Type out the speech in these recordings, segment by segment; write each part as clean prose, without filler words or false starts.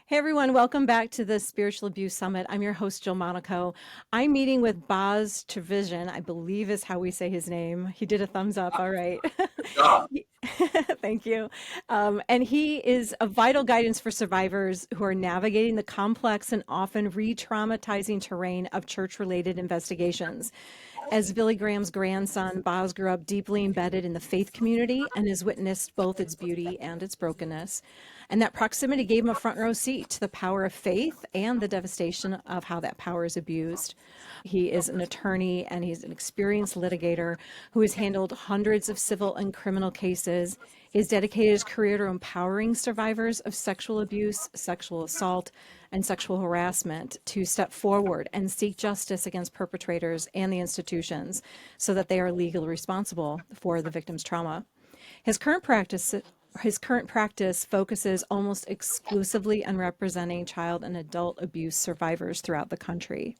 Hey everyone, welcome back to the Spiritual Abuse Summit. I'm your host, Jill Monaco. I'm meeting with Boz Tchividjian, I believe is how we say his name. He did a thumbs up, all right. job. Thank you. And he is a vital guidance for survivors who are navigating the complex and often re-traumatizing terrain of church-related investigations. As Billy Graham's grandson, Boz grew up deeply embedded in the faith community and has witnessed both its beauty and its brokenness. And that proximity gave him a front row seat to the power of faith and the devastation of how that power is abused. He is an attorney and he's an experienced litigator who has handled hundreds of civil and criminal cases. He's dedicated his career to empowering survivors of sexual abuse, sexual assault, and sexual harassment to step forward and seek justice against perpetrators and the institutions so that they are legally responsible for the victim's trauma. His current practice his current practice focuses almost exclusively on representing child and adult abuse survivors throughout the country.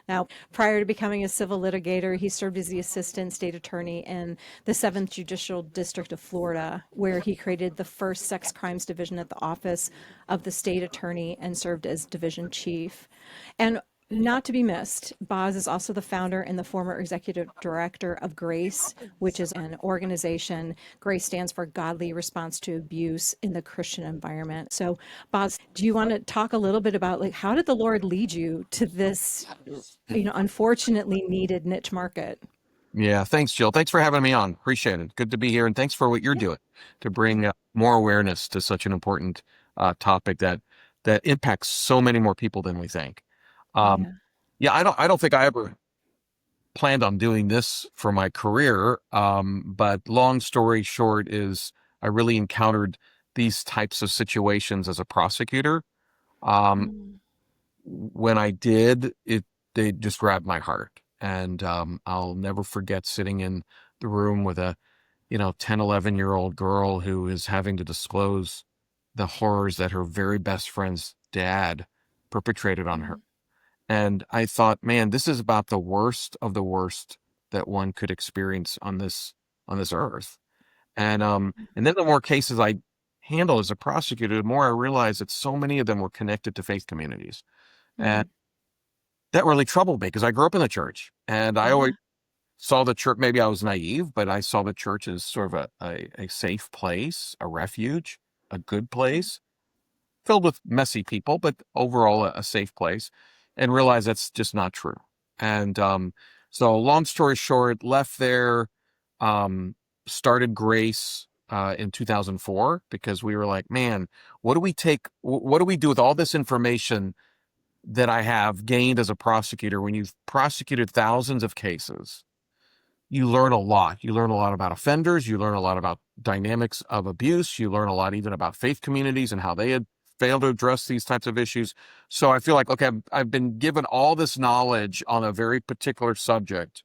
Now, prior to becoming a civil litigator, he served as the assistant state attorney in the 7th Judicial District of Florida, where he created the first sex crimes division at the office of the state attorney and served as division chief. And not to be missed, Boz is also the founder and the former executive director of GRACE, which is an organization. GRACE stands for Godly Response to Abuse in the Christian Environment. So, Boz, do you want to talk a little bit about how did the Lord lead you to this, unfortunately needed niche market? Yeah, thanks, Jill. Thanks for having me on. Appreciate it. Good to be here, and thanks for what you're Yeah. doing to bring more awareness to such an important topic that impacts so many more people than we think. Um, Yeah. yeah, I don't think I ever planned on doing this for my career. But long story short is I really encountered these types of situations as a prosecutor. Um, Mm. when I did, they just grabbed my heart. And I'll never forget sitting in the room with a 10, 11-year-old girl who is having to disclose the horrors that her very best friend's dad perpetrated on her. Mm. And I thought, man, this is about the worst of the worst that one could experience on this earth. And then the more cases I handle as a prosecutor, the more I realized that so many of them were connected to faith communities. And Mm. that really troubled me because I grew up in the church and I always Yeah. saw the church. Maybe I was naive, but I saw the church as sort of a safe place, a refuge, a good place filled with messy people, but overall a safe place, and realized that's just not true. And so long story short, left there, um, started Grace in 2004 because we were like, man, what do we do with all this information that I have gained as a prosecutor? When you've prosecuted thousands of cases, you learn a lot. You learn a lot about offenders. You learn a lot about dynamics of abuse. You learn a lot even about faith communities and how they had failed to address these types of issues. So I feel like, okay, I've been given all this knowledge on a very particular subject.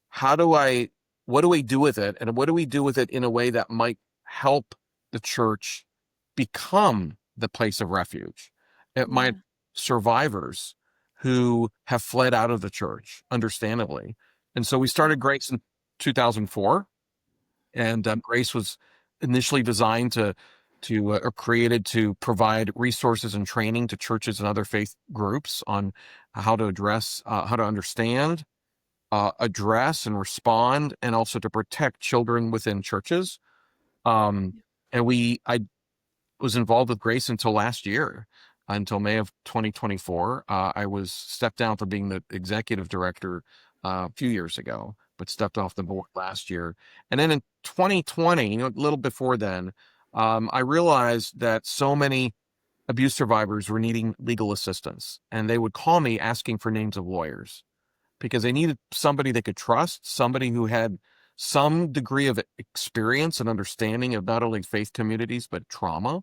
How do I, what do we do with it? And what do we do with it in a way that might help the church become the place of refuge? It might Yeah. survivors who have fled out of the church, understandably. And so we started Grace in 2004, and Grace was initially designed to or created to provide resources and training to churches and other faith groups on how to address, how to understand, address, and respond, and also to protect children within churches. Um, and I was involved with Grace until last year, until May of 2024. I was stepped down from being the executive director a few years ago, but stepped off the board last year. And then in 2020, a little before then, I realized that so many abuse survivors were needing legal assistance, and they would call me asking for names of lawyers because they needed somebody they could trust, somebody who had some degree of experience and understanding of not only faith communities, but trauma.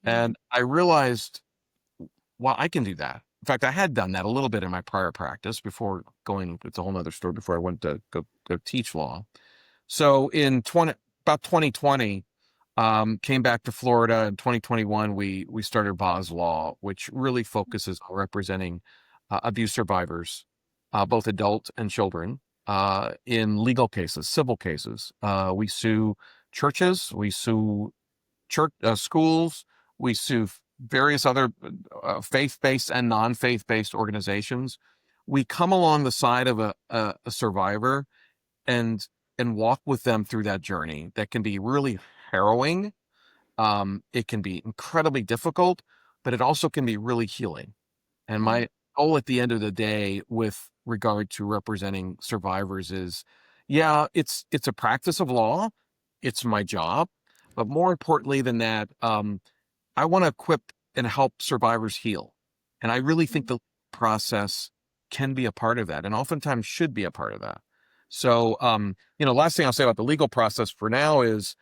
Yeah. And I realized, well, I can do that. In fact, I had done that a little bit in my prior practice before going, it's a whole nother story, before I went to go teach law. So in about 2020, came back to Florida. In 2021, we started Boz Law, which really focuses on representing abuse survivors, both adult and children, in legal cases, civil cases. We sue churches, we sue schools, we sue various other faith-based and non-faith-based organizations, we come along the side of a survivor and walk with them through that journey that can be really harrowing. It can be incredibly difficult, but it also can be really healing. And Mm, my goal at the end of the day with regard to representing survivors is, yeah, it's a practice of law. It's my job. But more importantly than that, I want to equip and help survivors heal. And I really think mm, the process can be a part of that and oftentimes should be a part of that. So, last thing I'll say about the legal process for now is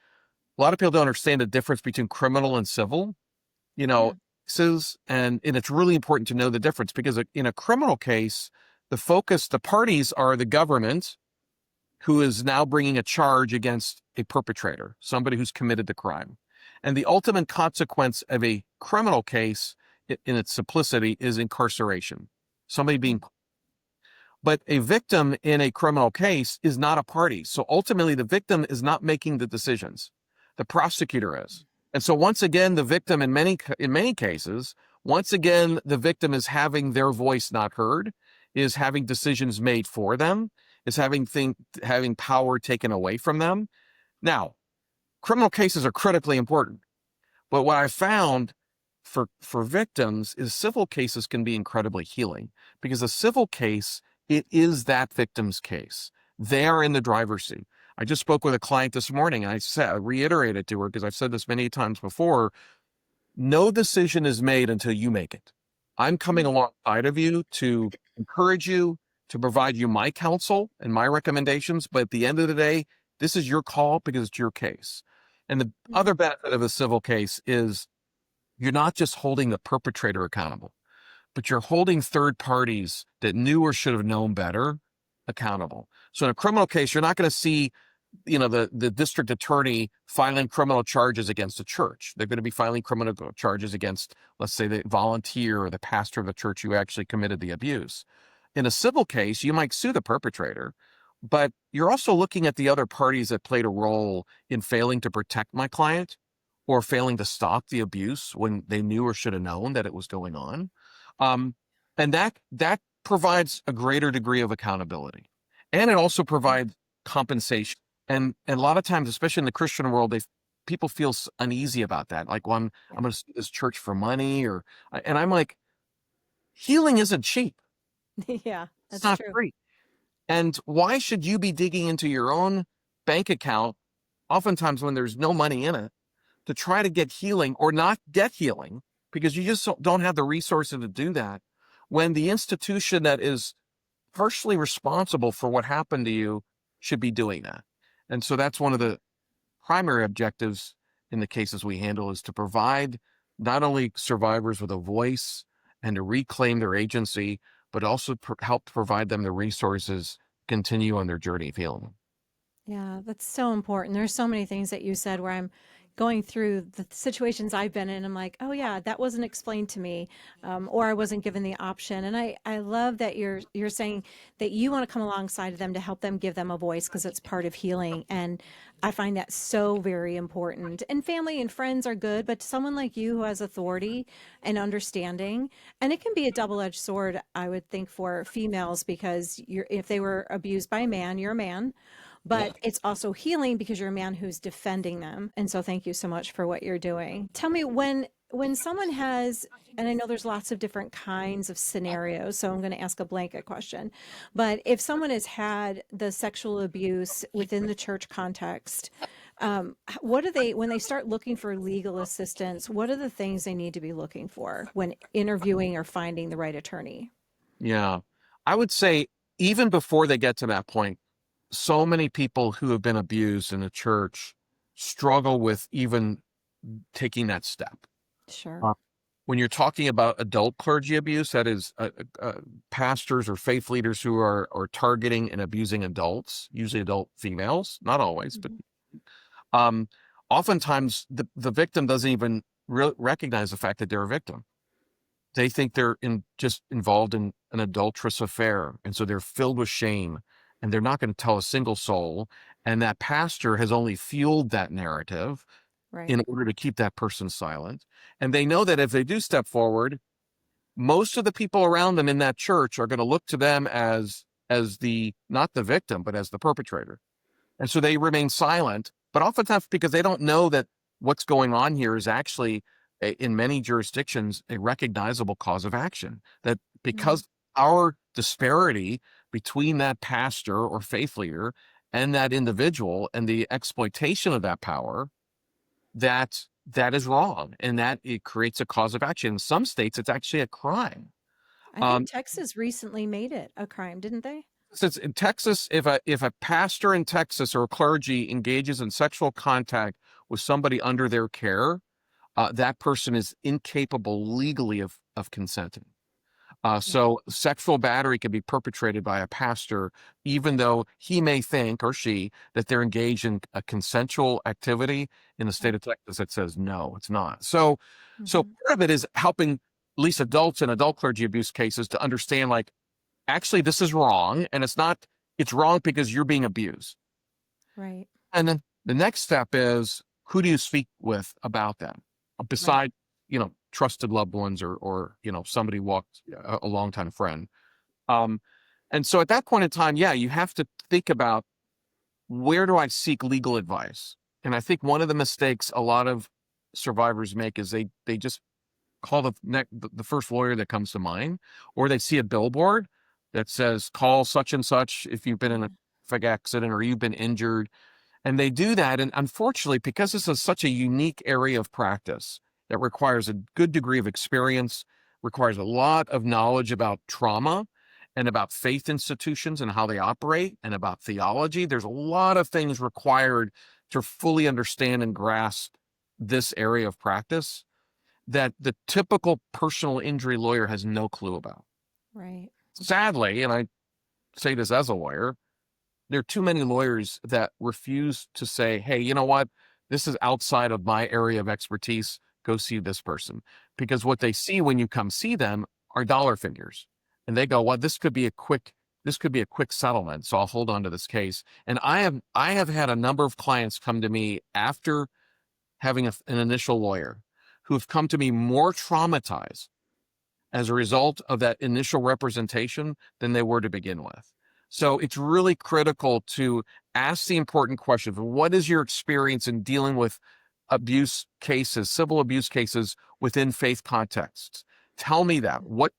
a lot of people don't understand the difference between criminal and civil, you know, yeah. cases, and it's really important to know the difference because in a criminal case, the parties are the government who is now bringing a charge against a perpetrator, somebody who's committed the crime. And the ultimate consequence of a criminal case, in its simplicity, is incarceration. Somebody Mm, being, but a victim in a criminal case is not a party. So ultimately, the victim is not making the decisions. The prosecutor is. And so once again, the victim in many cases, once again, the victim is having their voice not heard, is having decisions made for them, is having power taken away from them. Now, criminal cases are critically important. But what I found for victims is civil cases can be incredibly healing because a civil case, it is that victim's case. They are in the driver's seat. I just spoke with a client this morning. And I reiterated to her because I've said this many times before. No decision is made until you make it. I'm coming mm, alongside of you to encourage you, to provide you my counsel and my recommendations. But at the end of the day, this is your call because it's your case. And the mm. other benefit of a civil case is you're not just holding the perpetrator accountable, but you're holding third parties that knew or should have known better accountable. So in a criminal case, you're not going to see, the district attorney filing criminal charges against the church. They're going to be filing criminal charges against, let's say, the volunteer or the pastor of the church who actually committed the abuse. In a civil case, you might sue the perpetrator, but you're also looking at the other parties that played a role in failing to protect my client or failing to stop the abuse when they knew or should have known that it was going on. Um, and that provides a greater degree of accountability. And it also provides compensation. And a lot of times, especially in the Christian world, people feel uneasy about that. Like, well, I'm going to sue this church for money, and I'm like, healing isn't cheap. Yeah, It's that's not true. free. And why should you be digging into your own bank account, oftentimes when there's no money in it, to try to get healing or not get healing because you just don't have the resources to do that when the institution that is partially responsible for what happened to you should be doing that. And so that's one of the primary objectives in the cases we handle is to provide not only survivors with a voice and to reclaim their agency, but also help provide them the resources to continue on their journey of healing. Yeah, that's so important. There's so many things that you said where I'm going through the situations I've been in. I'm like, oh yeah, that wasn't explained to me, or I wasn't given the option. And I love that you're saying that you want to come alongside of them to help them, give them a voice because it's part of healing. And I find that so very important. And family and friends are good, but someone like you who has authority and understanding, and it can be a double-edged sword, I would think, for females because if they were abused by a man, you're a man, Yeah. but it's also healing because you're a man who's defending them. And so thank you so much for what you're doing. Tell me when someone has, and I know there's lots of different kinds of scenarios, so I'm going to ask a blanket question, but if someone has had the sexual abuse within the church context, what do they, when they start looking for legal assistance, what are the things they need to be looking for when interviewing or finding the right attorney? Yeah. I would say even before they get to that point, so many people who have been abused in the church struggle with even taking that step. Sure. Uh, when you're talking about adult clergy abuse, that is pastors or faith leaders who are targeting and abusing adults, usually adult females, not always, but Mhm. um, oftentimes the victim doesn't even recognize the fact that they're a victim. They think they're just involved in an adulterous affair. And so they're filled with shame and they're not going to tell a single soul. And that pastor has only fueled that narrative. Right. in order to keep that person silent. And they know that if they do step forward, most of the people around them in that church are going to look to them as the, not the victim, but as the perpetrator. And so they remain silent, but oftentimes because they don't know that what's going on here is actually, in many jurisdictions, a recognizable cause of action. That because our disparity between that pastor or faith leader and that individual and the exploitation of that power, that is wrong, and that it creates a cause of action. In some states, it's actually a crime. I think Texas recently made it a crime, didn't they? Since in Texas, if a pastor in Texas or a clergy engages in sexual contact with somebody under their care, that person is incapable legally of consenting. So sexual battery can be perpetrated by a pastor, even though he may think, or she, that they're engaged in a consensual activity. In the state of Texas, it says no, it's not. So part of it is helping at least adults in adult clergy abuse cases to understand, like, actually, this is wrong, and it's wrong because you're being abused. Right. And then the next step is, who do you speak with about that? Beside, trusted loved ones or somebody walked a longtime friend. And so at that point in time, you have to think about, where do I seek legal advice? And I think one of the mistakes a lot of survivors make is they just call the first lawyer that comes to mind, or they see a billboard that says, call such and such if you've been in a traffic accident or you've been injured. And they do that. And unfortunately, because this is such a unique area of practice that requires a good degree of experience, requires a lot of knowledge about trauma and about faith institutions and how they operate, and about theology, there's a lot of things required to fully understand and grasp this area of practice that the typical personal injury lawyer has no clue about. Right. Sadly, and I say this as a lawyer, there are too many lawyers that refuse to say, hey, you know what? This is outside of my area of expertise. Go see this person. Because what they see when you come see them are dollar figures. And they go, well, this could be a quick settlement, so I'll hold on to this case. And I have had a number of clients come to me after having an initial lawyer who have come to me more traumatized as a result of that initial representation than they were to begin with. So it's really critical to ask the important question: what is your experience in dealing with abuse cases, civil abuse cases within faith contexts? Tell me that. What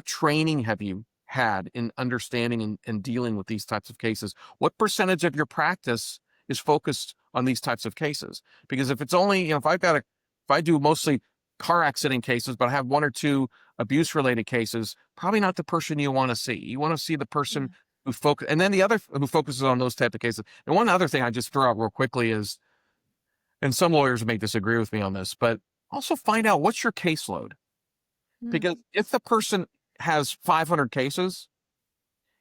training have you had in understanding and dealing with these types of cases? What percentage of your practice is focused on these types of cases? Because if it's only, if I do mostly car accident cases, but I have one or two abuse related cases, probably not the person you want to see. You want to see the person who and then the other who focuses on those type of cases. And one other thing I just throw out real quickly is, and some lawyers may disagree with me on this, but also find out, what's your caseload? Because if the person has 500 cases,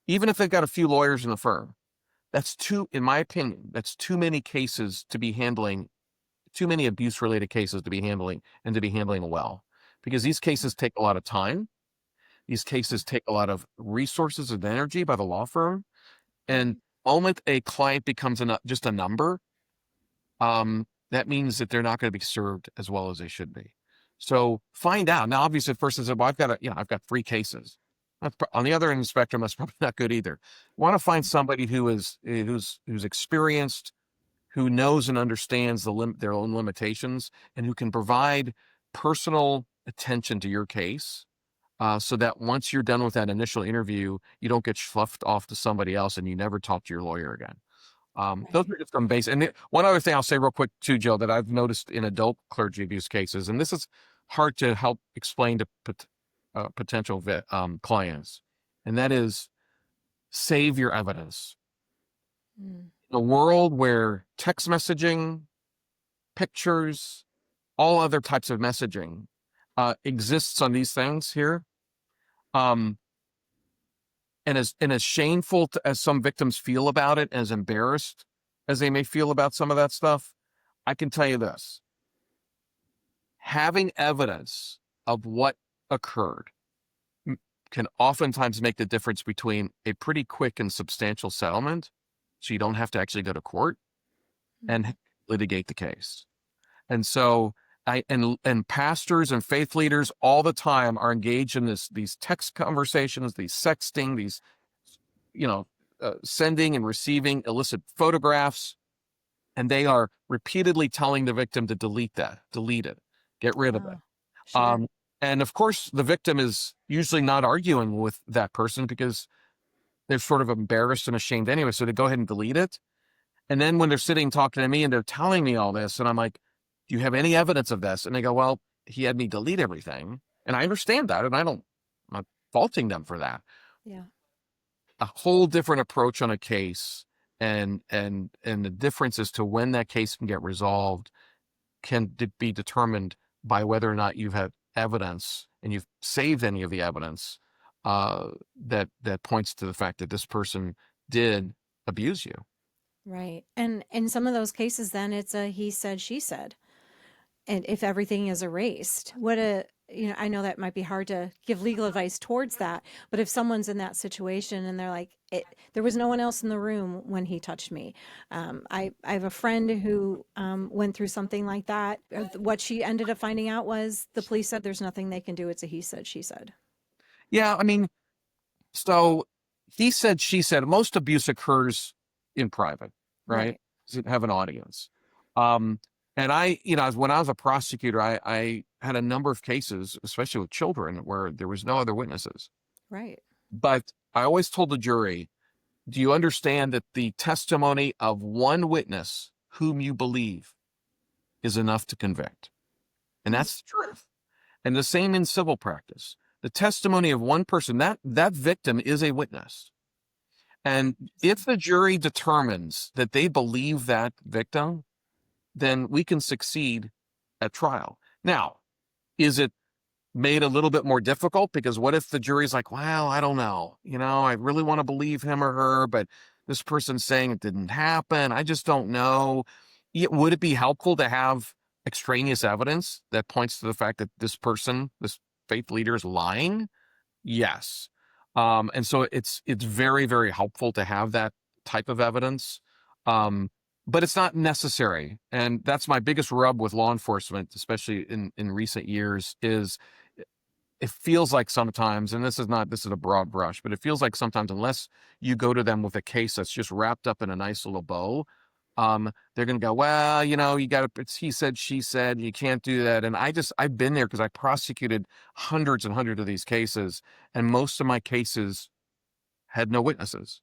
even if they've got a few lawyers in the firm, in my opinion, that's too many cases to be handling, too many abuse related cases to be handling, and to be handling well. Because these cases take a lot of time. These cases take a lot of resources and energy by the law firm. And the moment a client becomes just a number, that means that they're not going to be served as well as they should be. So find out. Now, obviously, if a person says, well, I've got 3 cases. On the other end of the spectrum, that's probably not good either. Want to find somebody who's experienced, who knows and understands their own limitations, and who can provide personal attention to your case, so that once you're done with that initial interview, you don't get fluffed off to somebody else and you never talk to your lawyer again. Those are just some basic. And one other thing I'll say real quick too, Jill, that I've noticed in adult clergy abuse cases, and this is hard to help explain to potential clients, and that is, save your evidence. In a world where text messaging, pictures, all other types of messaging exists on these things here, and as shameful as some victims feel about it, as embarrassed as they may feel about some of that stuff, I can tell you this: having evidence of what occurred can oftentimes make the difference between a pretty quick and substantial settlement, so you don't have to actually go to court and litigate the case. And so and pastors and faith leaders all the time are engaged in these text conversations, these sexting, these, sending and receiving illicit photographs, and they are repeatedly telling the victim to delete it, get rid of it. Oh, sure. And of course, the victim is usually not arguing with that person because they're sort of embarrassed and ashamed anyway. So they go ahead and delete it. And then when they're sitting talking to me and they're telling me all this, and I'm like, do you have any evidence of this? And they go, well, he had me delete everything. And I understand that. And I'm not faulting them for that. Yeah. A whole different approach on a case, and the difference as to when that case can get resolved can be determined by whether or not you've had evidence and you've saved any of the evidence that points to the fact that this person did abuse you. Right. And in some of those cases, then it's a he said, she said. And if everything is erased, I know that might be hard to give legal advice towards that, but if someone's in that situation and they're like, there was no one else in the room when he touched me. I have a friend who went through something like that. What she ended up finding out was the police said there's nothing they can do. It's a he said, she said. Yeah, I mean, so he said, she said, most abuse occurs in private, right? Right. Have an audience. And when I was a prosecutor, I had a number of cases, especially with children, where there was no other witnesses. Right. But I always told the jury, do you understand that the testimony of one witness whom you believe is enough to convict? And that's the truth. And the same in civil practice. The testimony of one person, that victim is a witness. And if the jury determines that they believe that victim, then we can succeed at trial. Now, is it made a little bit more difficult? Because what if the jury's like, well, I don't know, I really want to believe him or her, but this person's saying it didn't happen. I just don't know. Would it be helpful to have extraneous evidence that points to the fact that this person, this faith leader, is lying? Yes. And so it's very, very helpful to have that type of evidence. But it's not necessary. And that's my biggest rub with law enforcement, especially in recent years, is it feels like sometimes, and this is a broad brush, but it feels like sometimes unless you go to them with a case that's just wrapped up in a nice little bow, they're going to go, well, it's he said, she said, you can't do that. And I've been there because I prosecuted hundreds and hundreds of these cases, and most of my cases had no witnesses.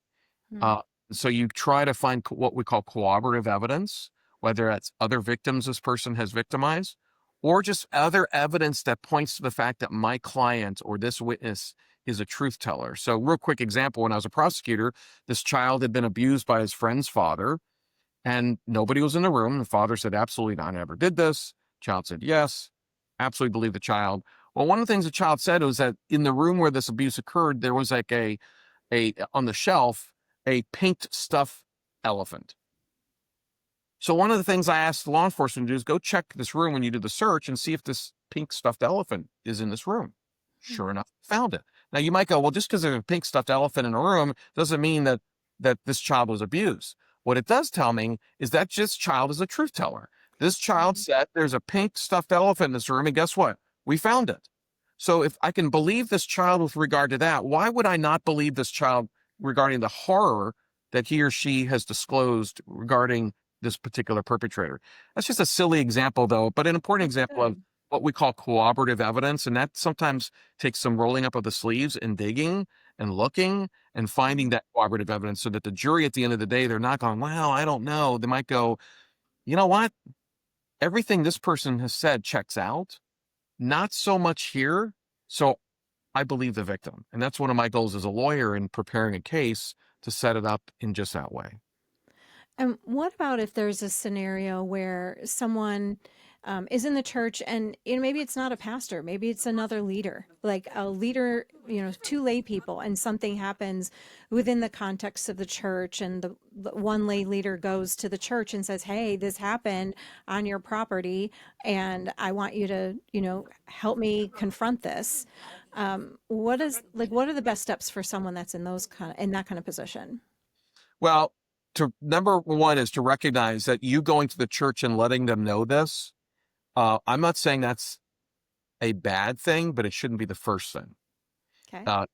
So you try to find what we call corroborative evidence, whether that's other victims this person has victimized, or just other evidence that points to the fact that my client or this witness is a truth teller. So real quick example, when I was a prosecutor, this child had been abused by his friend's father, and nobody was in the room. The father said, absolutely not, I never did this. Child said, yes, absolutely believe the child. Well, one of the things the child said was that in the room where this abuse occurred, there was like on the shelf, a pink stuffed elephant. So one of the things I asked law enforcement to do is go check this room when you do the search and see if this pink stuffed elephant is in this room. Sure enough, found it. Now you might go, well, just because there's a pink stuffed elephant in a room doesn't mean that this child was abused. What it does tell me is that this child is a truth teller. This child said there's a pink stuffed elephant in this room, and guess what? We found it. So if I can believe this child with regard to that, why would I not believe this child regarding the horror that he or she has disclosed regarding this particular perpetrator? That's just a silly example, though, but an important example of what we call corroborative evidence. And that sometimes takes some rolling up of the sleeves and digging and looking and finding that corroborative evidence so that the jury at the end of the day, they're not going, well, I don't know. They might go, you know what? Everything this person has said checks out. Not so much here. So I believe the victim. And that's one of my goals as a lawyer in preparing a case, to set it up in just that way. And what about if there's a scenario where someone is in the church and maybe it's not a pastor, maybe it's another leader, like a leader, two lay people, and something happens within the context of the church, and the one lay leader goes to the church and says, hey, this happened on your property, and I want you to, help me confront this. What are the best steps for someone that's in that kind of position? Well, number one is to recognize that you going to the church and letting them know this I'm not saying that's a bad thing, but it shouldn't be the first thing. Okay.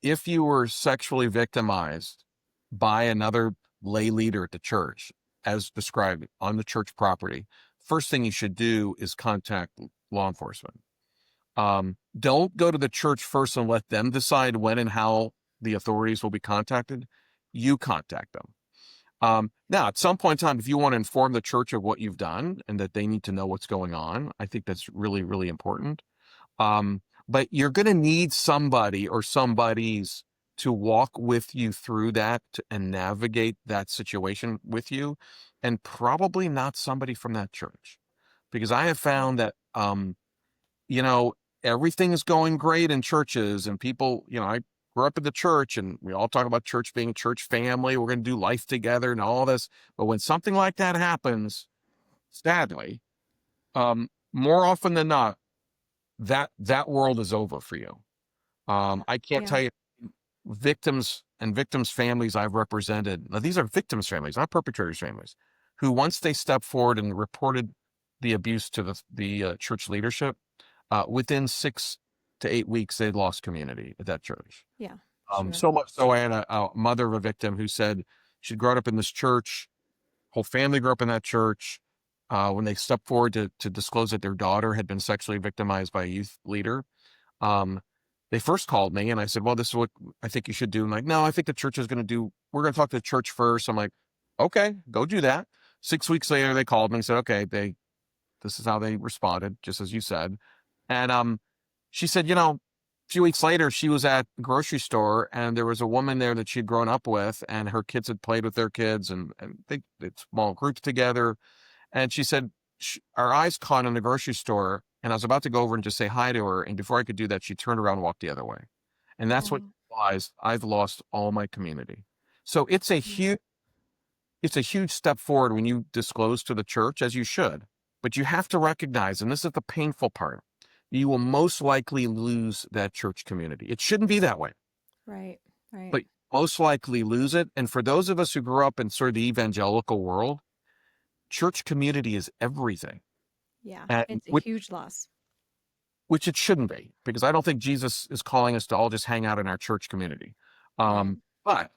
If you were sexually victimized by another lay leader at the church, as described on the church property, first thing you should do is contact law enforcement. Don't go to the church first and let them decide when and how the authorities will be contacted. You contact them. Now, at some point in time, if you want to inform the church of what you've done and that they need to know what's going on, I think that's really, really important. But you're going to need somebody or somebodies to walk with you through that and navigate that situation with you, and probably not somebody from that church, because I have Right. found that, you know, everything is going great in churches and people, I grew up in the church and we all talk about church being a church family. We're going to do life together and all this. But when something like that happens, sadly, more often than not, that world is over for you. I can't Yeah. tell you victims and victims' families I've represented. Now, these are victims' families, not perpetrators' families, who once they stepped forward and reported the abuse to the church leadership, within 6 to 8 weeks, they'd lost community at that church. Yeah. Sure. So much so, I had a mother of a victim who said she'd grown up in this church, whole family grew up in that church. When they stepped forward to disclose that their daughter had been sexually victimized by a youth leader, um, they first called me and I said, well, this is what I think you should do. I'm like, no, I think the church is going to do, we're going to talk to the church first. I'm like, okay, go do that. 6 weeks later, they called me and said, okay, this is how they responded, just as you said. And she said, a few weeks later, she was at the grocery store and there was a woman there that she'd grown up with and her kids had played with their kids and they did small groups together. And she said, our eyes caught in the grocery store and I was about to go over and just say hi to her. And before I could do that, she turned around and walked the other way. And that's what Oh, realized I've lost all my community. So yeah. it's a huge step forward when you disclose to the church, as you should. But you have to recognize, and this is the painful part, you will most likely lose that church community. It shouldn't be that way, Right. Right. but most likely lose it. And for those of us who grew up in sort of the evangelical world, church community is everything. Yeah. And It's a huge loss. which it shouldn't be, because I don't think Jesus is calling us to all just hang out in our church community. Right. But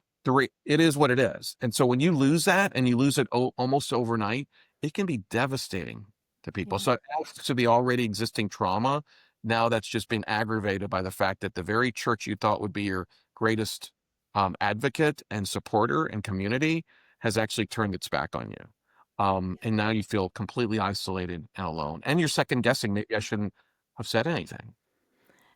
it is what it is. And so when you lose that and you lose it almost overnight, it can be devastating to people. Yeah. So it adds to the already existing trauma. Now that's just been aggravated by the fact that the very church you thought would be your greatest advocate and supporter and community has actually turned its back on you. And now you feel completely isolated and alone. And you're second guessing, maybe I shouldn't have said anything.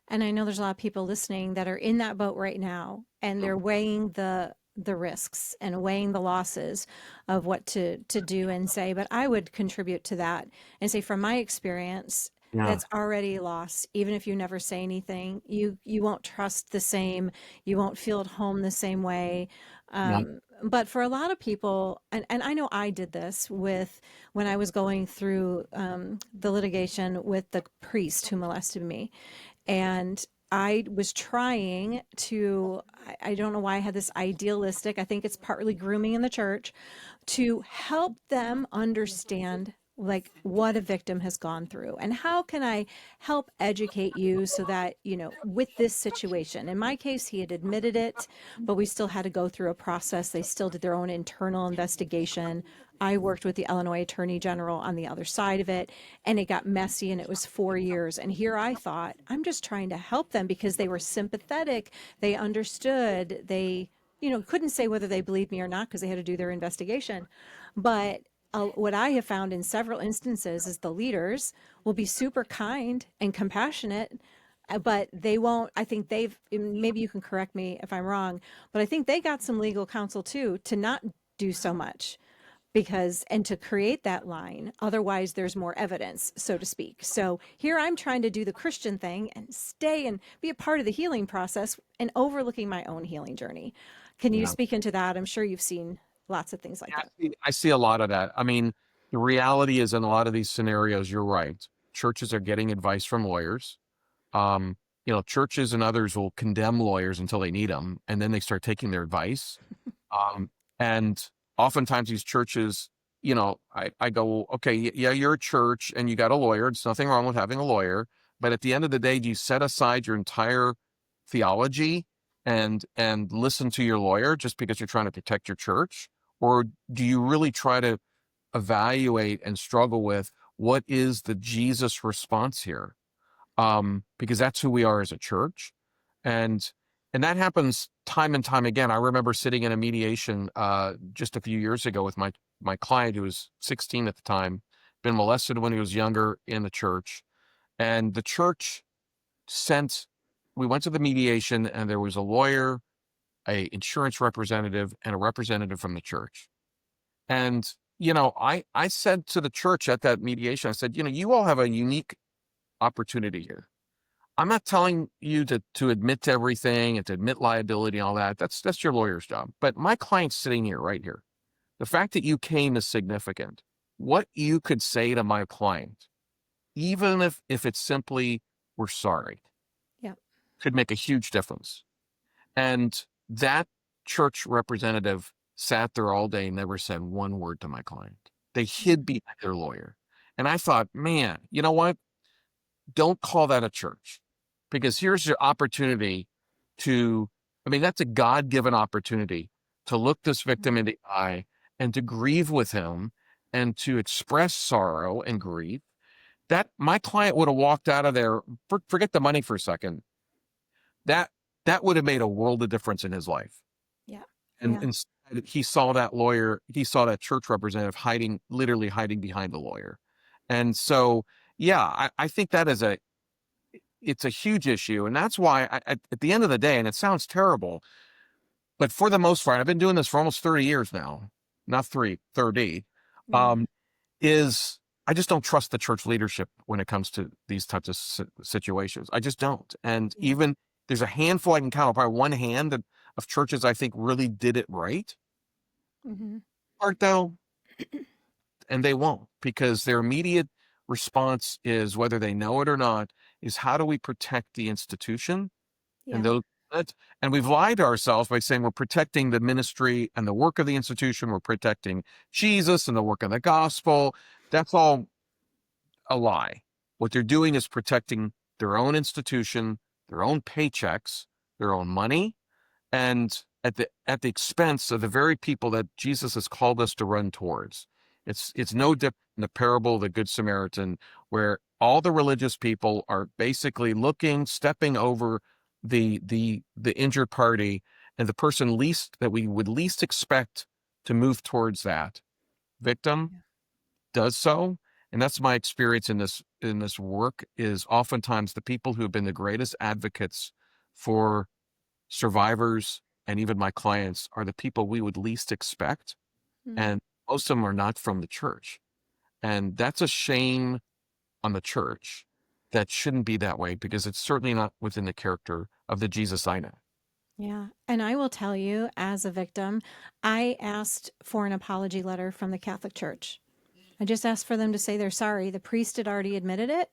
And I know there's a lot of people listening that are in that boat right now and they're weighing the risks and weighing the losses of what to do and say. But I would contribute to that and say from my experience, Yeah. that's already lost. Even if you never say anything, you won't trust the same, you won't feel at home the same way. Yeah. But for a lot of people, and I know I did this with when I was going through the litigation with the priest who molested me. And I was trying to, I don't know why I had this idealistic, I think it's partly grooming in the church, to help them understand like what a victim has gone through and how can I help educate you so that, with this situation. In my case, he had admitted it, but we still had to go through a process. They still did their own internal investigation. I worked with the Illinois Attorney General on the other side of it, and it got messy and it was 4 years. And here I thought, I'm just trying to help them because they were sympathetic. They understood. They, couldn't say whether they believed me or not because they had to do their investigation. But what I have found in several instances is the leaders will be super kind and compassionate, but they won't. I think maybe you can correct me if I'm wrong, but I think they got some legal counsel too to not do so much and to create that line. Otherwise, there's more evidence, so to speak. So here I'm trying to do the Christian thing and stay and be a part of the healing process and overlooking my own healing journey. Can you Yeah. speak into that? I'm sure you've seen lots of things like Yeah, that. I see a lot of that. I mean, the reality is in a lot of these scenarios, you're right. Churches are getting advice from lawyers. Um, churches and others will condemn lawyers until they need them, and then they start taking their advice. Um, and oftentimes these churches I go, okay, yeah, you're a church and you got a lawyer. There's nothing wrong with having a lawyer. But at the end of the day, do you set aside your entire theology and listen to your lawyer just because you're trying to protect your church? Or do you really try to evaluate and struggle with what is the Jesus response here? Because that's who we are as a church. And that happens time and time again. I remember sitting in a mediation just a few years ago with my client who was 16 at the time, been molested when he was younger in the church. And the church we went to the mediation, and there was a lawyer, a insurance representative, and a representative from the church. And, I said to the church at that mediation, I said, you all have a unique opportunity here. I'm not telling you to admit to everything and to admit liability and all that. That's your lawyer's job. But my client's sitting here, right here. The fact that you came is significant. What you could say to my client, even if it's simply, we're sorry, Yeah. could make a huge difference. And that church representative sat there all day and never said one word to my client. They hid behind their lawyer. And I thought, man, you know what? Don't call that a church, because here's your opportunity that's a God-given opportunity to look this victim in the eye and to grieve with him and to express sorrow and grief. That my client would have walked out of there, forget the money for a second. That would have made a world of difference in his life. Yeah. And Yeah. instead, he saw that church representative literally hiding behind the lawyer. And so, yeah, I think it's a huge issue. And that's why at the end of the day, and it sounds terrible, but for the most part, I've been doing this for almost 30 years now, not 30, Yeah. is I just don't trust the church leadership when it comes to these types of situations. I just don't. And Yeah. even there's a handful I can count on, probably one hand of churches I think really did it right. Mm-hmm. Part though, and they won't, because their immediate response is, whether they know it or not, is how do we protect the institution and Yeah. those. And we've lied to ourselves by saying we're protecting the ministry and the work of the institution. We're protecting Jesus and the work of the gospel. That's all a lie. What they're doing is protecting their own institution, their own paychecks, their own money, and at the expense of the very people that Jesus has called us to run towards. It's no different than the parable of the Good Samaritan, where all the religious people are basically stepping over the injured party, and the person that we would least expect to move towards that victim does so. And that's my experience in this work, is oftentimes the people who have been the greatest advocates for survivors and even my clients are the people we would least expect. Mm. And most of them are not from the church. And that's a shame on the church. That shouldn't be that way, because it's certainly not within the character of the Jesus I know. Yeah. And I will tell you, as a victim, I asked for an apology letter from the Catholic Church. I just asked for them to say they're sorry. The priest had already admitted it.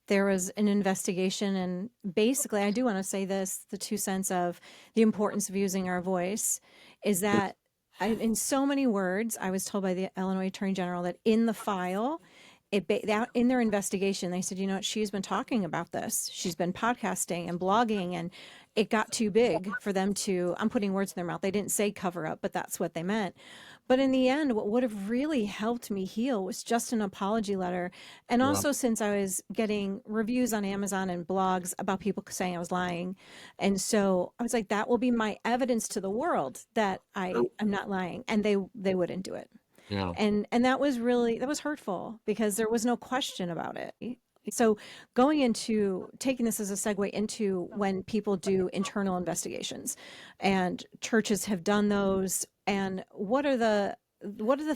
There was an investigation, and basically, I do want to say this, the 2 cents of the importance of using our voice is that in so many words, I was told by the Illinois Attorney General that in the file, in their investigation, they said, she's been talking about this. She's been podcasting and blogging, and it got too big for them I'm putting words in their mouth. They didn't say cover up, but that's what they meant. But in the end, what would have really helped me heal was just an apology letter. And also, since I was getting reviews on Amazon and blogs about people saying I was lying. And so I was like, that will be my evidence to the world that I'm not lying. And they wouldn't do it. Yeah. And that was hurtful, because there was no question about it. So taking this as a segue into when people do internal investigations, and churches have done those, and what are the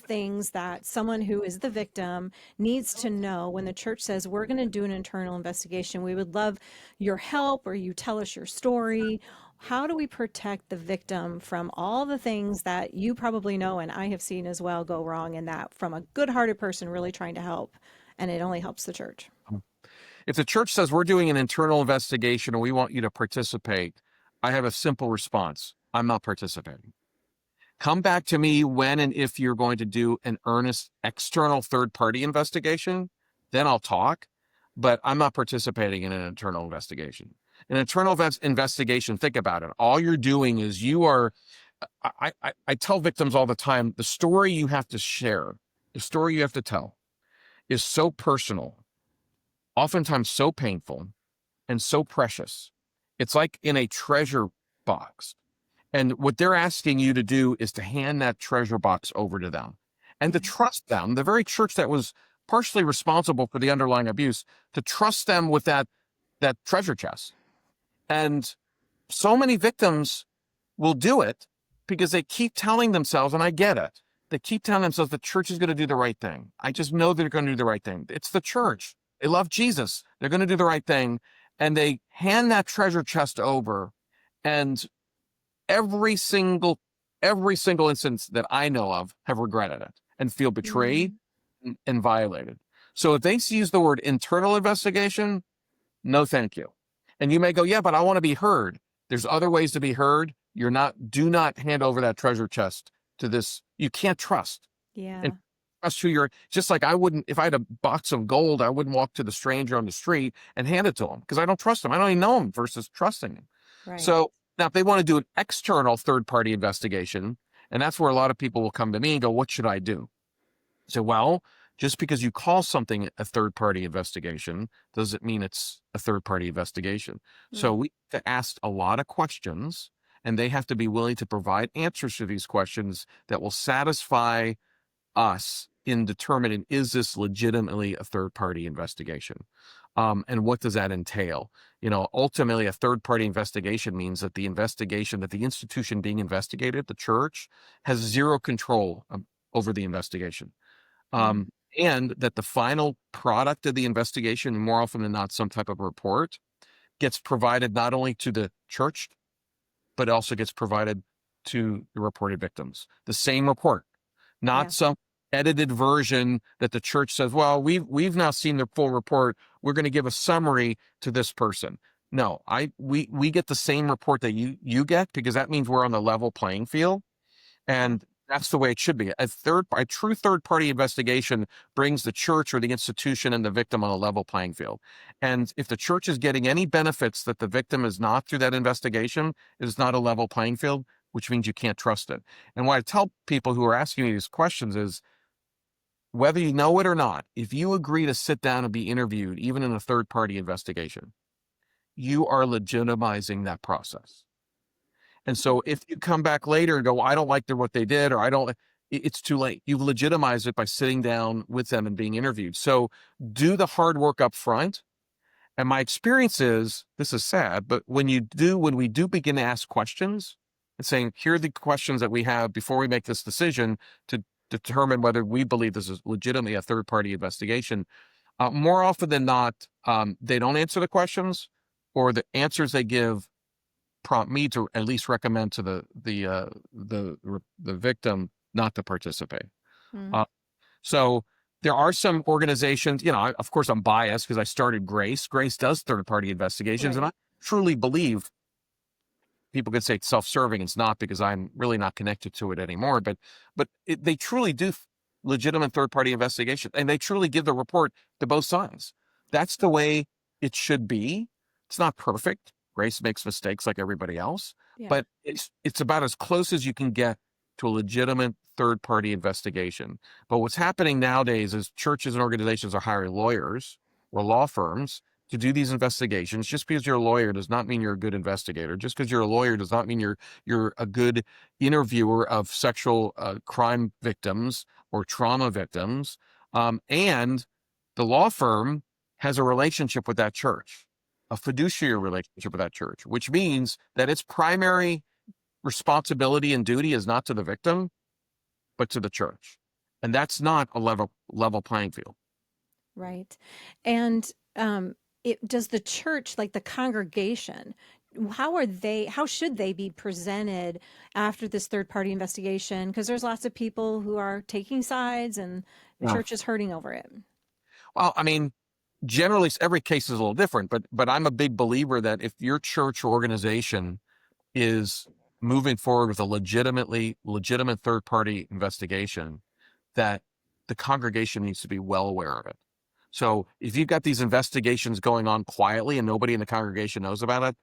things that someone who is the victim needs to know when the church says, we're going to do an internal investigation, we would love your help, or you tell us your story? How do we protect the victim from all the things that you probably know and I have seen as well go wrong, in that from a good-hearted person really trying to help, and it only helps the church? If the church says we're doing an internal investigation and we want you to participate, I have a simple response: I'm not participating. Come back to me when and if you're going to do an earnest external third-party investigation, then I'll talk, but I'm not participating in an internal investigation. An internal investigation, think about it. All you're doing is I tell victims all the time, the story you have to share, the story you have to tell is so personal, oftentimes so painful, and so precious. It's like in a treasure box. And what they're asking you to do is to hand that treasure box over to them and to trust them, the very church that was partially responsible for the underlying abuse, to trust them with that treasure chest. And so many victims will do it because they keep telling themselves, and I get it, they keep telling themselves the church is going to do the right thing. I just know they're going to do the right thing. It's the church. They love Jesus. They're going to do the right thing. And they hand that treasure chest over, and every single instance that I know of have regretted it and feel betrayed and violated. So if they use the word internal investigation, no thank you. And you may go, yeah, but I want to be heard. There's other ways to be heard. Do not hand over that treasure chest to this. You can't trust. Yeah. And trust who you're, just like I wouldn't, if I had a box of gold, I wouldn't walk to the stranger on the street and hand it to him because I don't trust him. I don't even know him versus trusting him. Right. So now if they want to do an external third-party investigation, and that's where a lot of people will come to me and go, what should I do? So, well, just because you call something a third-party investigation doesn't mean it's a third-party investigation. So we have to ask a lot of questions, and they have to be willing to provide answers to these questions that will satisfy us in determining, is this legitimately a third-party investigation? And what does that entail? Ultimately, a third-party investigation means that the institution being investigated, the church, has zero control over the investigation. And that the final product of the investigation, more often than not, some type of report, gets provided not only to the church, but also gets provided to the reported victims. The same report, not some edited version that the church says, well, we've now seen the full report. We're going to give a summary to this person. No, we get the same report that you get, because that means we're on the level playing field. And that's the way it should be. A true third-party investigation brings the church or the institution and the victim on a level playing field. And if the church is getting any benefits that the victim is not through that investigation, it is not a level playing field, which means you can't trust it. And what I tell people who are asking me these questions is, whether you know it or not, if you agree to sit down and be interviewed, even in a third-party investigation, you are legitimizing that process. And so if you come back later and go, I don't like what they did, or it's too late. You've legitimized it by sitting down with them and being interviewed. So do the hard work up front. And my experience is, this is sad, but when we do begin to ask questions and saying, here are the questions that we have before we make this decision to determine whether we believe this is legitimately a third-party investigation, more often than not, they don't answer the questions, or the answers they give prompt me to at least recommend to the victim not to participate. So there are some organizations, of course I'm biased because I started Grace. Grace does third-party investigations, and I truly believe, people could say it's self-serving. It's not, because I'm really not connected to it anymore, but they truly do legitimate third-party investigation, and they truly give the report to both sides. That's the way it should be. It's not perfect. Grace makes mistakes like everybody else, but it's about as close as you can get to a legitimate third-party investigation. But what's happening nowadays is churches and organizations are hiring lawyers or law firms to do these investigations. Just because you're a lawyer does not mean you're a good investigator. Just because you're a lawyer does not mean you're a good interviewer of sexual crime victims or trauma victims. And the law firm has a relationship with that church, a fiduciary relationship with that church, which means that its primary responsibility and duty is not to the victim, but to the church. And that's not a level playing field. Right. And does the church, like the congregation, how should they be presented after this third-party investigation? Because there's lots of people who are taking sides, and the church is hurting over it. Well, I mean, generally every case is a little different, but I'm a big believer that if your church or organization is moving forward with a legitimate third-party investigation, that the congregation needs to be well aware of it. So if you've got these investigations going on quietly and nobody in the congregation knows about it,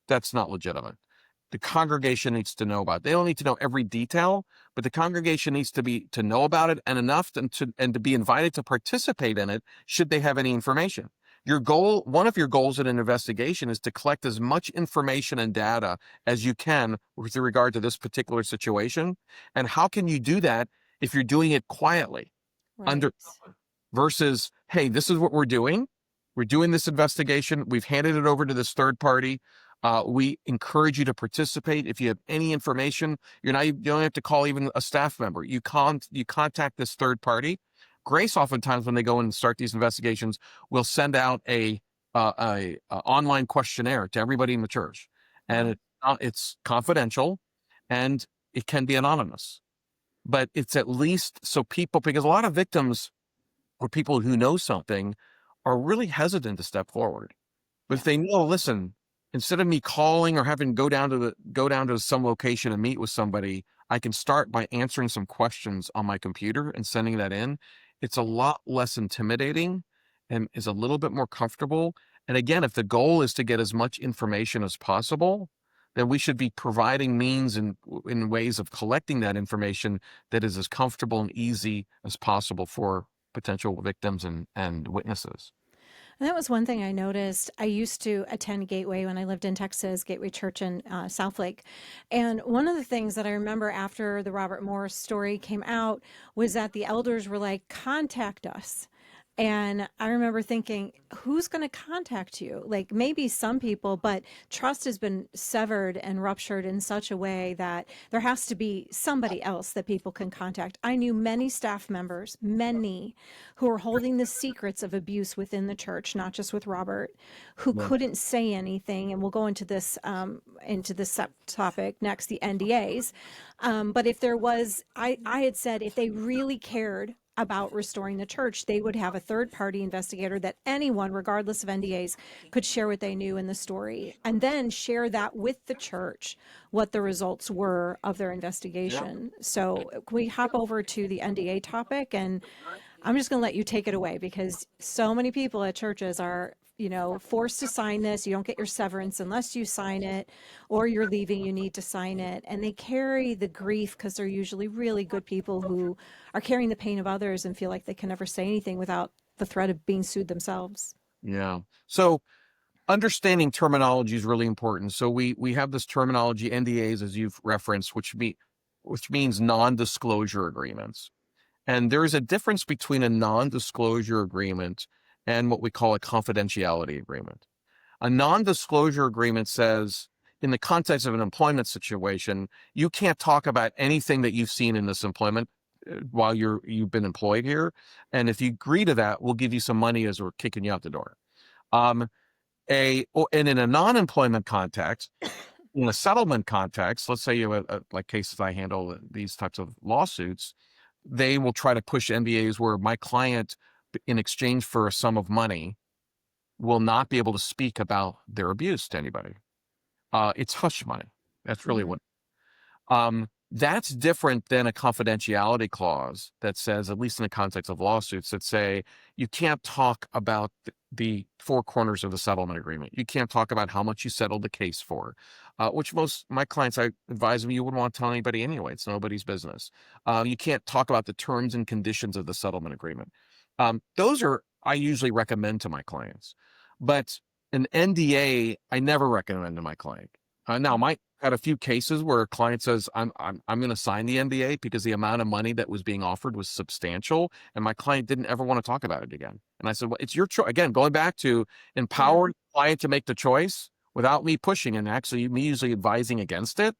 that's not legitimate. The congregation needs to know about it. They don't need to know every detail, but the congregation needs to know about it and enough to be invited to participate in it should they have any information. One of your goals in an investigation is to collect as much information and data as you can with regard to this particular situation. And how can you do that if you're doing it quietly? Right. Versus, hey, this is what we're doing. We're doing this investigation. We've handed it over to this third party. We encourage you to participate. If you have any information, you don't have to call even a staff member. You contact this third party. Grace, oftentimes, when they go in and start these investigations, will send out a online questionnaire to everybody in the church, and it's confidential, and it can be anonymous, but it's at least so people, because a lot of victims or people who know something are really hesitant to step forward. But if they know, listen, instead of me calling or having go down to some location and meet with somebody, I can start by answering some questions on my computer and sending that in. It's a lot less intimidating and is a little bit more comfortable. And again, if the goal is to get as much information as possible, then we should be providing means in ways of collecting that information that is as comfortable and easy as possible for potential victims and witnesses. And that was one thing I noticed. I used to attend Gateway when I lived in Texas, Gateway Church in Southlake. And one of the things that I remember after the Robert Morris story came out was that the elders were like, contact us. And I remember thinking, who's going to contact you? Like maybe some people, but trust has been severed and ruptured in such a way that there has to be somebody else that people can contact. I knew many staff members, many, who were holding the secrets of abuse within the church, not just with Robert, who couldn't say anything. And we'll go into this topic next, the NDAs. But if there was, I had said, if they really cared about restoring the church, they would have a third party investigator that anyone, regardless of NDAs, could share what they knew in the story and then share that with the church, what the results were of their investigation. So can we hop over to the NDA topic? And I'm just going to let you take it away because so many people at churches are, forced to sign this. You don't get your severance unless you sign it, or you're leaving, you need to sign it. And they carry the grief because they're usually really good people who are carrying the pain of others and feel like they can never say anything without the threat of being sued themselves. Yeah. So understanding terminology is really important. So we have this terminology, NDAs, as you've referenced, which means non-disclosure agreements. And there is a difference between a non-disclosure agreement and what we call a confidentiality agreement. A non-disclosure agreement says, in the context of an employment situation, you can't talk about anything that you've seen in this employment while you've been employed here. And if you agree to that, we'll give you some money as we're kicking you out the door. And in a non-employment context, in a settlement context, let's say you have like cases I handle these types of lawsuits, they will try to push NDAs where my client, in exchange for a sum of money, will not be able to speak about their abuse to anybody. It's hush money. That's really what. That's different than a confidentiality clause that says, at least in the context of lawsuits, that say you can't talk about the four corners of the settlement agreement. You can't talk about how much you settled the case for, which most my clients, I advise them, you wouldn't want to tell anybody anyway. It's nobody's business. You can't talk about the terms and conditions of the settlement agreement. Those are, I usually recommend to my clients, but an NDA, I never recommend to my client. Now, might had a few cases where a client says, I'm going to sign the NDA because the amount of money that was being offered was substantial, and my client didn't ever want to talk about it again. And I said, well, it's your choice. Again, going back to empowering the client to make the choice without me pushing and actually me usually advising against it.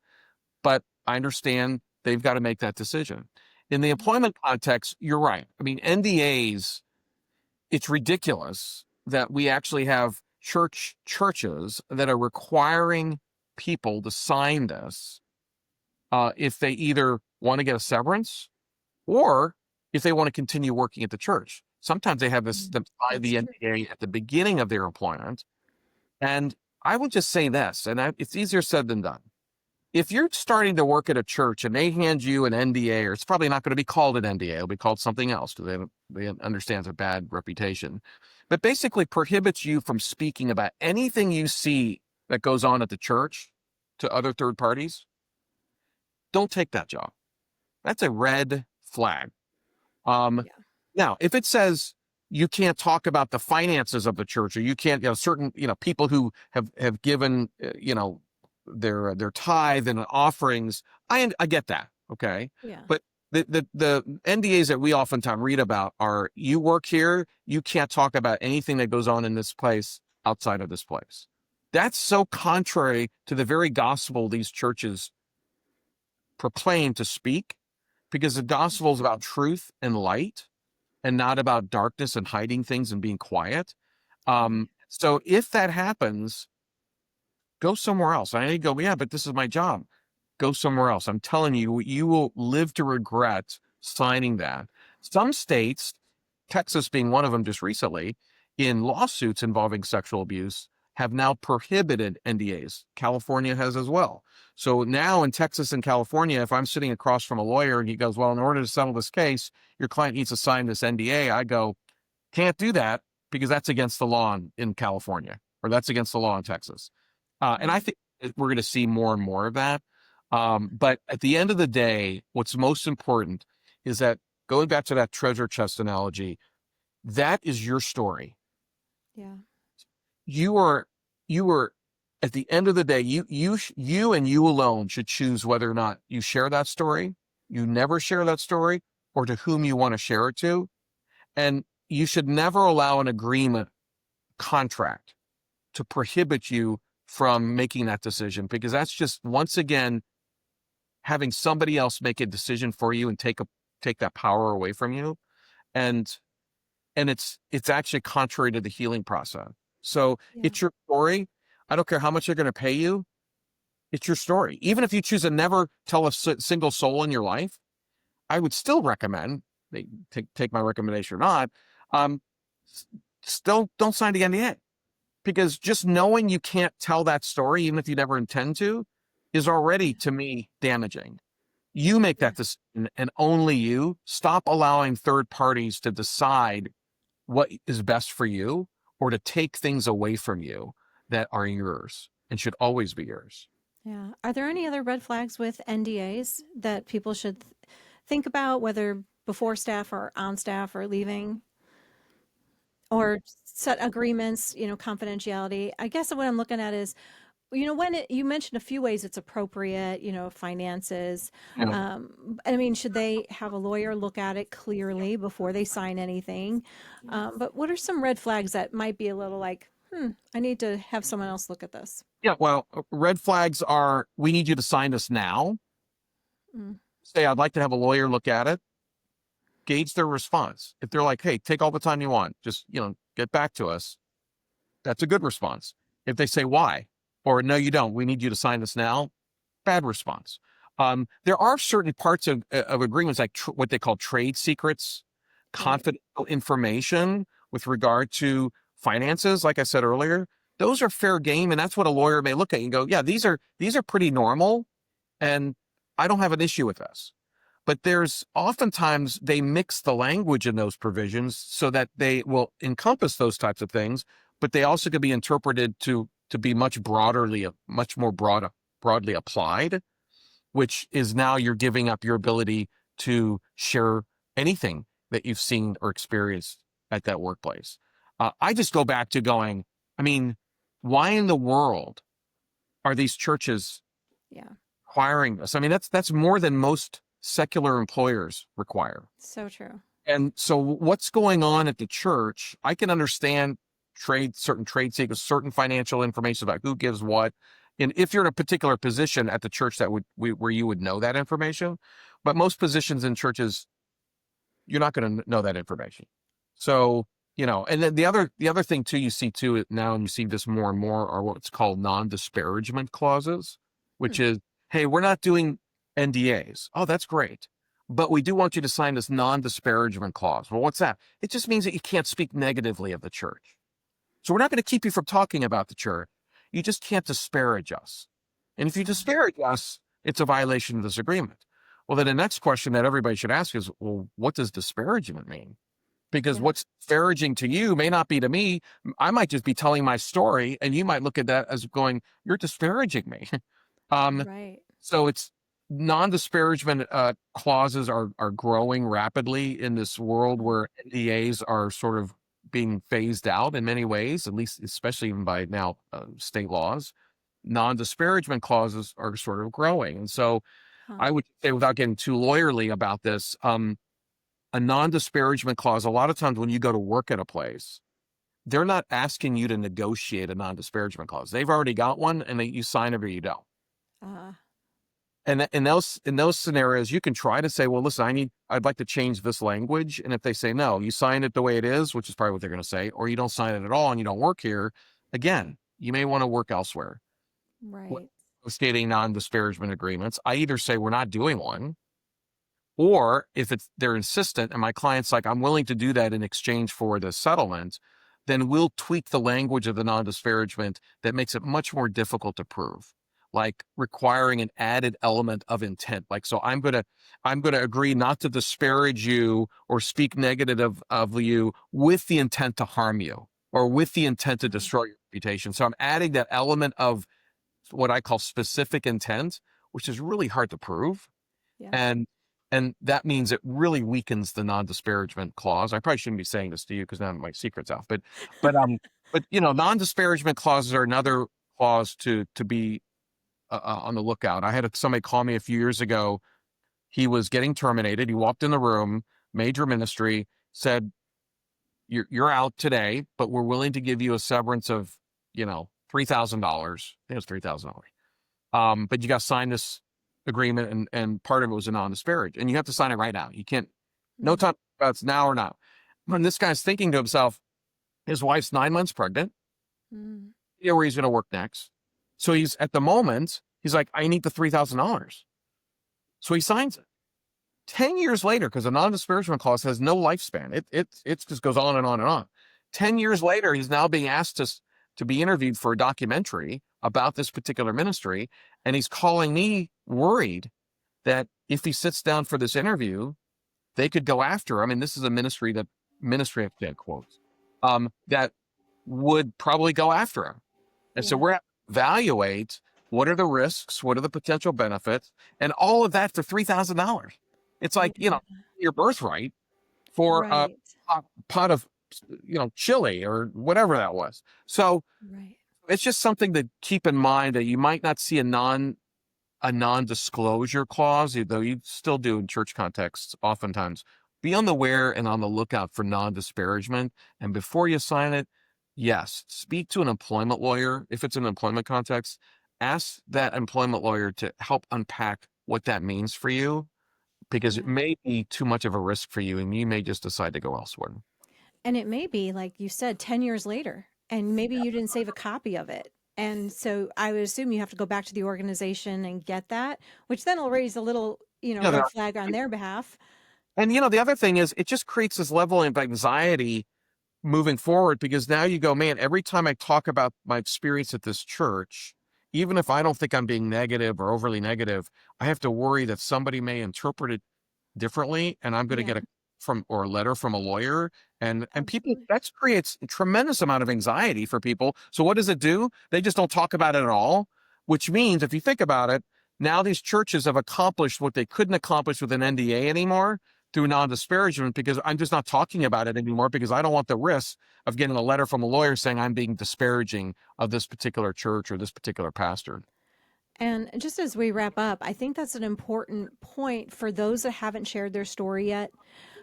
But I understand they've got to make that decision. In the employment context, you're right. I mean, NDAs, it's ridiculous that we actually have churches that are requiring people to sign this if they either want to get a severance or if they want to continue working at the church. Sometimes they have them sign the NDA at the beginning of their employment. And I would just say this, and it's easier said than done. if you're starting to work at a church and they hand you an NDA, or it's probably not going to be called an NDA, it'll be called something else because they understand it's a bad reputation, but basically prohibits you from speaking about anything you see that goes on at the church to other third parties, don't take that job. That's a red flag. Um, Yeah. Now, if it says you can't talk about the finances of the church, or you can't, certain, people who have given, their tithe and offerings, I get that, okay, Yeah. but the NDAs that we oftentimes read about are, you work here, you can't talk about anything that goes on in this place outside of this place. That's so contrary to the very gospel these churches proclaim to speak, because the gospel is about truth and light and not about darkness and hiding things and being quiet. Right. So if that happens, go somewhere else. I go, yeah, but this is my job. Go somewhere else. I'm telling you, you will live to regret signing that. Some states, Texas being one of them just recently, in lawsuits involving sexual abuse, have now prohibited NDAs. California has as well. So now in Texas and California, if I'm sitting across from a lawyer and he goes, well, in order to settle this case, your client needs to sign this NDA, I go, can't do that because that's against the law in California, or that's against the law in Texas. And I Right. think we're going to see more and more of that. But at the end of the day, what's most important is that, going back to that treasure chest analogy, that is your story. Yeah. You are, at the end of the day, you and you alone should choose whether or not you share that story, you never share that story, or to whom you want to share it to. And you should never allow an agreement, contract, to prohibit you from making that decision, because that's just, once again, having somebody else make a decision for you and take that power away from you. And it's actually contrary to the healing process. So Yeah. it's your story. I don't care how much they're going to pay you. It's your story. Even if you choose to never tell a single soul in your life, I would still recommend, they take my recommendation or not, still don't sign the NDA, because just knowing you can't tell that story, even if you never intend to, is already, to me, damaging. You make Yeah. that decision, and only you. Stop allowing third parties to decide what is best for you, or to take things away from you that are yours and should always be yours. Yeah. Are there any other red flags with NDAs that people should think about, whether before staff or on staff or leaving, or set agreements, confidentiality? I guess what I'm looking at is, you mentioned a few ways it's appropriate, finances. Yeah. I mean, should they have a lawyer look at it clearly before they sign anything? But what are some red flags that might be a little like, I need to have someone else look at this? Yeah. Well, red flags are, we need you to sign this now. Mm, Say, I'd like to have a lawyer look at it. Gauge their response. If they're like, hey, take all the time you want, just, get back to us, that's a good response. If they say why, or no, you don't, we need you to sign this now, bad response. There are certain parts of agreements, like what they call trade secrets, right. confidential information with regard to finances. Like I said earlier, those are fair game, and that's what a lawyer may look at and go, yeah, these are pretty normal, and I don't have an issue with this. But there's oftentimes they mix the language in those provisions so that they will encompass those types of things, but they also could be interpreted to be much more broadly applied, which is, now you're giving up your ability to share anything that you've seen or experienced at that workplace. I just go back to going, I mean, why in the world are these churches Yeah. requiring this? I mean, that's more than most secular employers require. So true. And so what's going on at the church, I can understand certain trade secrets, certain financial information about who gives what. And if you're in a particular position at the church where you would know that information, but most positions in churches, you're not going to know that information. So, and then the other thing too, you see too now, and you see this more and more, are what's called non-disparagement clauses, which Hmm. is, hey, we're not doing NDAs. Oh, that's great. But we do want you to sign this non-disparagement clause. Well, what's that? It just means that you can't speak negatively of the church. So we're not going to keep you from talking about the church. You just can't disparage us. And if you disparage us, it's a violation of this agreement. Well, then the next question that everybody should ask is, well, what does disparagement mean? Because Yeah. what's disparaging to you may not be to me. I might just be telling my story, and you might look at that as going, you're disparaging me. Right. So it's non-disparagement clauses are growing rapidly in this world where NDAs are sort of being phased out in many ways, at least especially even by now state laws. Non-disparagement clauses are sort of growing. And so Huh. I would say, without getting too lawyerly about this, a non-disparagement clause, a lot of times when you go to work at a place, they're not asking you to negotiate a non-disparagement clause. They've already got one, and you sign it or you don't. Uh, And in those scenarios, you can try to say, well, listen, I'd like to change this language. And if they say no, you sign it the way it is, which is probably what they're going to say, or you don't sign it at all and you don't work here, again, you may want to work elsewhere. When right. negotiating non-disparagement agreements, I either say we're not doing one, or if they're insistent and my client's like, I'm willing to do that in exchange for the settlement, then we'll tweak the language of the non-disparagement that makes it much more difficult to prove, like requiring an added element of intent. Like, so I'm gonna agree not to disparage you or speak negative of you with the intent to harm you or with the intent to destroy your reputation. So I'm adding that element of what I call specific intent, which is really hard to prove. Yeah. And that means it really weakens the non-disparagement clause. I probably shouldn't be saying this to you because now my secret's out. But non-disparagement clauses are another clause to be on the lookout. I had somebody call me a few years ago. He was getting terminated. He walked in the room, major ministry, said, "You're out today, but we're willing to give you a severance of $3,000. I think it was $3,000. But you got to sign this agreement, and part of it was a non-disparage, and you have to sign it right now. You can't, no time about it's now or now." When this guy's thinking to himself, his wife's 9 months pregnant, Mm. where he's going to work next. So he's at the moment, he's like, I need the $3,000. So he signs it. 10 years later, because a non-disparagement clause has no lifespan. It just goes on and on and on. 10 years later, he's now being asked to be interviewed for a documentary about this particular ministry. And he's calling me worried that if he sits down for this interview, they could go after him. And this is a ministry of dead quotes, that would probably go after him. And so Yeah. we're evaluate what are the risks, what are the potential benefits, and all of that for $3,000. It's like, your birthright for Right. a pot of, chili or whatever that was. So Right. it's just something to keep in mind, that you might not see a non-disclosure clause, though you still do in church contexts oftentimes. Be on the aware and on the lookout for non-disparagement. And before you sign it, yes, speak to an employment lawyer. If it's an employment context, ask that employment lawyer to help unpack what that means for you, because it Yeah. may be too much of a risk for you and you may just decide to go elsewhere. And it may be, like you said, 10 years later, and maybe you didn't save a copy of it. And so I would assume you have to go back to the organization and get that, which then will raise a little, Yeah, red flag on their behalf. and the other thing is, it just creates this level of anxiety moving forward, because now you go, man, every time I talk about my experience at this church, even if I don't think I'm being negative or overly negative, I have to worry that somebody may interpret it differently, and I'm going to Yeah, get a letter from a lawyer, and people, absolutely. that creates a tremendous amount of anxiety for people. So what does it do? They just don't talk about it at all, which means, if you think about it, now these churches have accomplished what they couldn't accomplish with an NDA anymore through non-disparagement, because I'm just not talking about it anymore, because I don't want the risk of getting a letter from a lawyer saying I'm being disparaging of this particular church or this particular pastor. And just as we wrap up, I think that's an important point for those that haven't shared their story yet,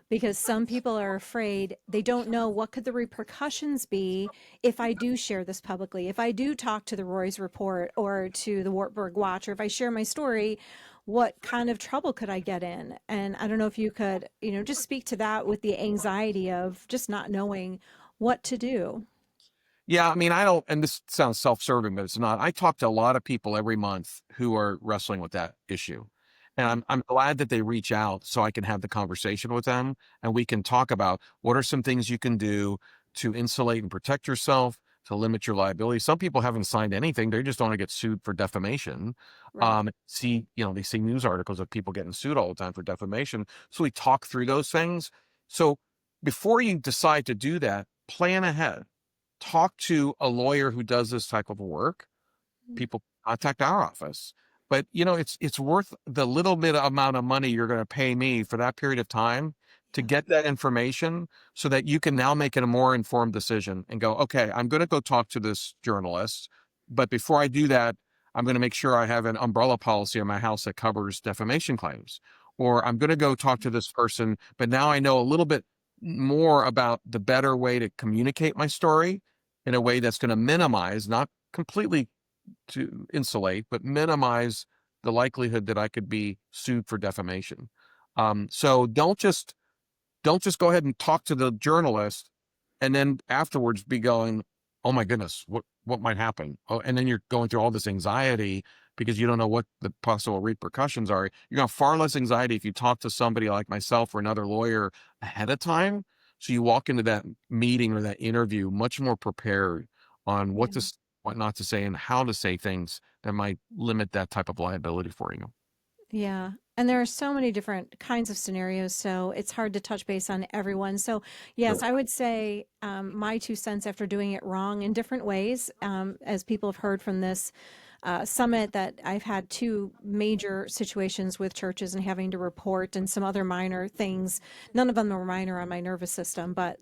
because some people are afraid. They don't know what could the repercussions be if I do share this publicly, if I do talk to the Roy's Report or to the Wartburg Watch, or if I share my story, what kind of trouble could I get in? And I don't know if you could, just speak to that, with the anxiety of just not knowing what to do. Yeah, I mean, I don't, and this sounds self-serving, but it's not. I talk to a lot of people every month who are wrestling with that issue. And I'm glad that they reach out so I can have the conversation with them, and we can talk about what are some things you can do to insulate and protect yourself, limit your liability. Some people haven't signed anything. They just don't want to get sued for defamation. Right. They see news articles of people getting sued all the time for defamation. So we talk through those things. So before you decide to do that, plan ahead. Talk to a lawyer who does this type of work. People contact our office. But it's worth the little bit amount of money you're going to pay me for that period of time to get that information so that you can now make a more informed decision and go, okay, I'm going to go talk to this journalist. But before I do that, I'm going to make sure I have an umbrella policy in my house that covers defamation claims. Or I'm going to go talk to this person, but now I know a little bit more about the better way to communicate my story in a way that's going to minimize, not completely to insulate, but minimize the likelihood that I could be sued for defamation. So don't just go ahead and talk to the journalist and then afterwards be going, oh my goodness, what might happen? Oh, and then you're going through all this anxiety because you don't know what the possible repercussions are. You're going to have far less anxiety if you talk to somebody like myself or another lawyer ahead of time. So you walk into that meeting or that interview much more prepared on what Yeah. what not to say and how to say things that might limit that type of liability for you. Yeah. And there are so many different kinds of scenarios, so it's hard to touch base on everyone. So, yes, Sure. I would say my 2 cents after doing it wrong in different ways, as people have heard from this summit, that I've had two major situations with churches and having to report and some other minor things. None of them were minor on my nervous system, but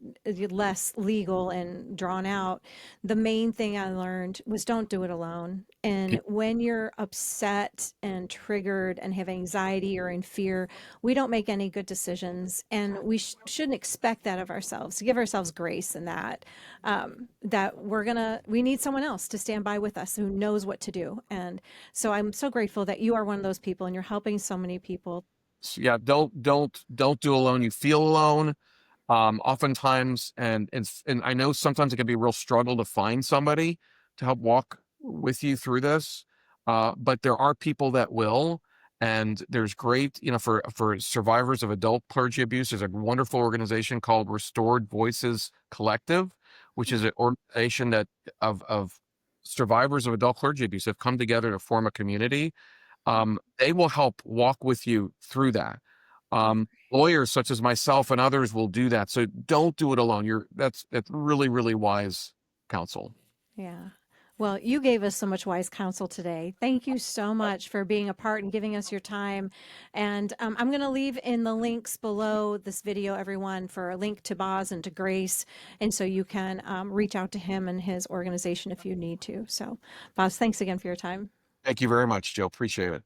less legal and drawn out. The main thing I learned was don't do it alone. And when you're upset and triggered and have anxiety or in fear, we don't make any good decisions. And we shouldn't expect that of ourselves, to give ourselves grace in that, that we need someone else to stand by with us who knows what to do. And so I'm so grateful that you are one of those people and you're helping so many people. Yeah, don't do alone. You feel alone. Oftentimes, and I know sometimes it can be a real struggle to find somebody to help walk with you through this. But there are people that will, and there's great, for survivors of adult clergy abuse, there's a wonderful organization called Restored Voices Collective, which is an organization that of survivors of adult clergy abuse have come together to form a community. They will help walk with you through that. Lawyers such as myself and others will do that. So don't do it alone. That's really, really wise counsel. Yeah. Well, you gave us so much wise counsel today. Thank you so much for being a part and giving us your time. And I'm going to leave in the links below this video, everyone, for a link to Boz and to Grace. And so you can reach out to him and his organization if you need to. So, Boz, thanks again for your time. Thank you very much, Joe. Appreciate it.